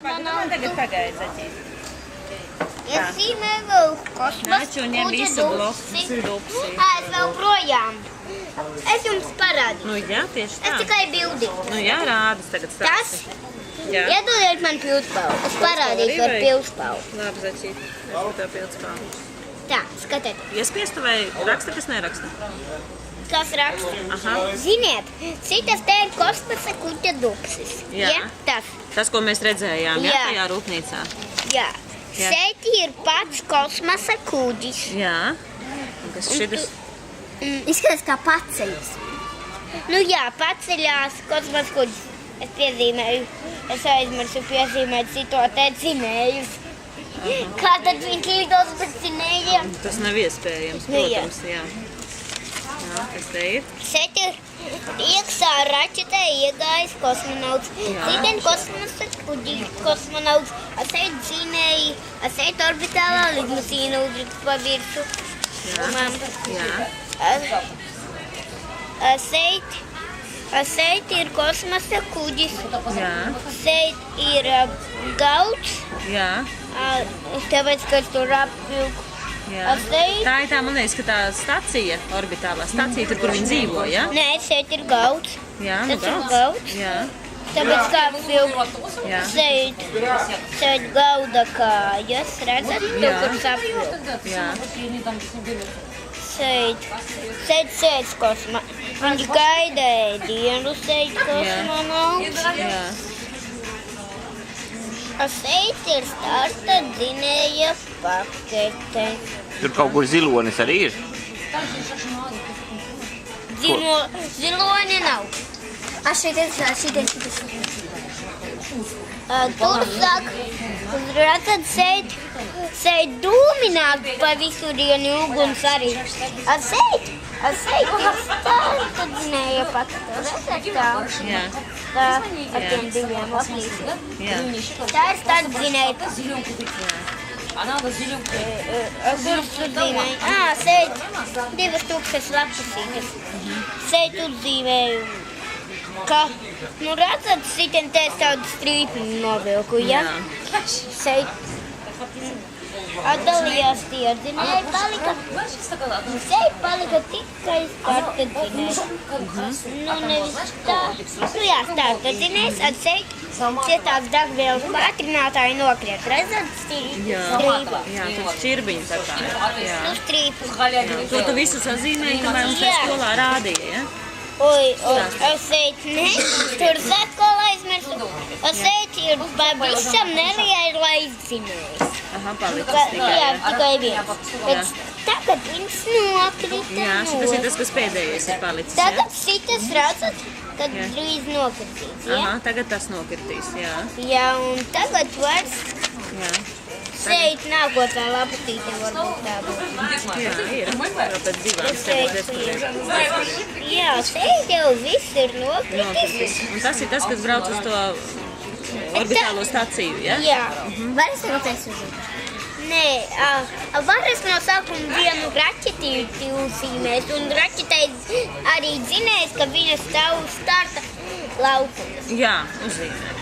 Tagad pagaidi, Zaķīt. Es zīmēju kosmosu Nāc un ņem visu dupsi. dupsi. Es vēl projām. Es jums parādīšu. Nu jā, tieši tā. Es tikai bildi. Nu jā, rādas tagad Tas? stāsti. Jā. Iedodiet man pildspalvu. Es parādīšu ar pildspalvu. Labi, Zaķīt. Es par tev pildspalvu. Tā, skatieties. Iespiestu vai raksta, kas neraksta? Kas raksta? Aha. Ziniet, citas te ir kosmosa kuģa dupsis. Jā. Ja? Tas. Tas, ko mēs redzējām, jā, Jā. tajā rūpnīcā. Jā. Jā. Šeit ir pats kosmosa kuģis. Jā. Un kas šitas? Izskatās kā paceļas. Nu jā, paceļās kosmosa kuģis. Es piezīmēju, es aizmirsu piezīmēt cito te dzinējus. Kā tad viņš lidos bez dzinējiem? Tas nav iespējams, Nu jā. protams, jā. Jā, kas te ir? Šeit ir iekšā raķetē iegājis kosmonauts. Jā. Citien kosmosa kuģi kosmonauts. Šeit dzinēji, šeit orbitālā lidmašīna uzlikt pa virsu. Jā. Šeit ir kosmosa kuģis. Jā. Šeit ir gauts, Jā. tāpēc, ka tur apvilku. Jā. Šeit, Tā ir tā, man liekas, ka tā stacija, orbitālā stacija, tur, kur viņi dzīvo, jā? nē, šeit ir gauts. Jā, nu Tas ir gauds. gauts. Jā. Tāpēc, kā apvilku. Jā. Šeit gauda kājas, redzat, Jā. tur sapvilku. Jā. Šeit sēdz kosmonauts. Viņš gaida ēdienu, šeit kosmonauts. Jā. Šeit ir starta dzinēja pakete. Tur kaut kur zilonis arī ir. Ziloņa nav. Tur saka, redzat, šeit dūmināt pa visurieni uguns arī. Šeit ir starta dzinēja pakete. Redzat tā? Jā. Tā ar tiem diviem aplīsiem. Jā. Tā ir starta dzinēja pakete. Kurš uzzīmēja? Šeit 2000 lapusītes. Šeit uzzīmēju, ka, nu redzat, šitien te es tādu strīpiņu novilku, ja? Šeit atdalījās tie dzinēji, šeit palika tikai starta dzinēji. Nu, nevis tā, nu jā, starta dzinējs, šeit cietās degvielas pātrinātāji nokriet. Redzat, Jā. strīpa? Jā, tur šķirbiņi tā kā ir. Jā. Nu, strīpa. To tu visu sazīmēji, kamēr mums te Jā. skolā rādīja, ja? Oi, es šeit ne, tur sekola aizmirsu. Es šeit ir pavisam neliela izdzinējis. Aha, palicis tikai. Jā, tikai viens. Bet tagad viņš nokrita. Jā, šitas ir tas, kas pēdējais ir palicis, ja? Tagad šitas redzat, kad drīz nokritīs, ja? Aha, tagad tas nokritīs, jā. Jā, un tagad vairs Jā. šeit nākotnē lapatīte varbūt tā būtu. Jā, ir. Vēl pēc divām Šeit stēdēs, ir. Jā, šeit jau viss ir nokritis. nokritīs. Un tas ir tas, kas brauc uz to orbitālo staciju, ja? Jā. Varas redzēs uz Nē, varas no sākuma vienu raķetīti uzzīmēs, un raķetei arī zinēs, ka viņa stāv uz starta laukuma. Jā, uzzīmē.